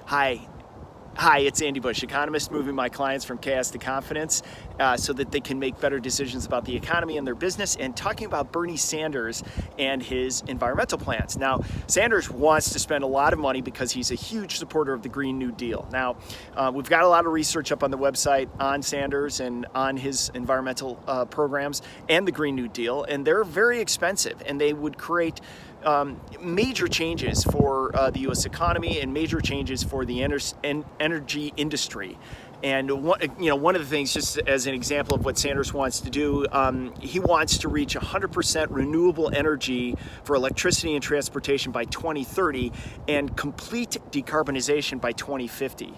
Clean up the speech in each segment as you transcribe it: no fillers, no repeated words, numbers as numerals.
Hi. Hi, it's Andy Busch, Economist, moving my clients from chaos to confidence so that they can make better decisions about the economy and their business, and talking about Bernie Sanders and his environmental plans. Now, Sanders wants to spend a lot of money because he's a huge supporter of the Green New Deal. Now, we've got a lot of research up on the website on Sanders and on his environmental programs and the Green New Deal, and they're very expensive, and they would create major changes for the U.S. economy and major changes for the energy industry. And one of the things, just as an example of what Sanders wants to do, he wants to reach 100% renewable energy for electricity and transportation by 2030 and complete decarbonization by 2050.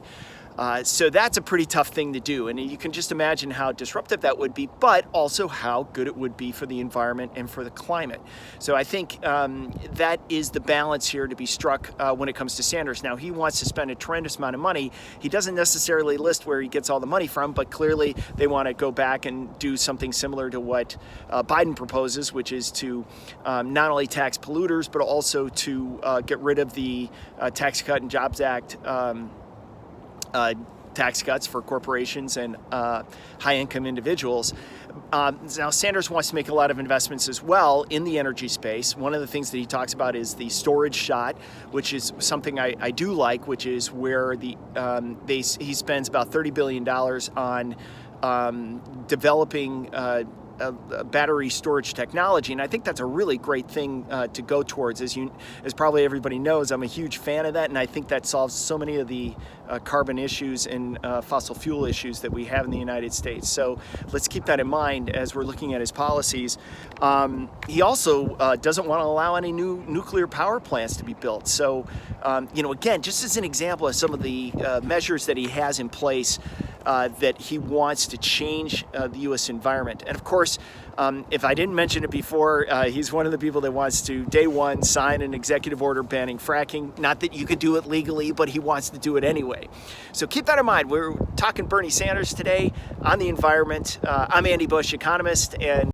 So that's a pretty tough thing to do, and you can just imagine how disruptive that would be, but also how good it would be for the environment and for the climate. So I think that is the balance here to be struck when it comes to Sanders. Now, he wants to spend a tremendous amount of money. He doesn't necessarily list where he gets all the money from, but clearly they want to go back and do something similar to what Biden proposes, which is to not only tax polluters, but also to get rid of the Tax Cut and Jobs Act tax cuts for corporations and high-income individuals. Now, Sanders wants to make a lot of investments as well in the energy space. One of the things that he talks about is the storage shot, which is something I do like, which is where he spends about $30 billion on developing battery storage technology, and I think that's a really great thing to go towards. As probably everybody knows, I'm a huge fan of that, and I think that solves so many of the carbon issues and fossil fuel issues that we have in the United States. So let's keep that in mind as we're looking at his policies. He also doesn't want to allow any new nuclear power plants to be built. So, again, just as an example of some of the measures that he has in place that he wants to change the U.S. environment. And of course, if I didn't mention it before, he's one of the people that wants to, day one, sign an executive order banning fracking. Not that you could do it legally, but he wants to do it anyway. So keep that in mind. We're talking Bernie Sanders today on the environment. I'm Andy Busch, Economist, and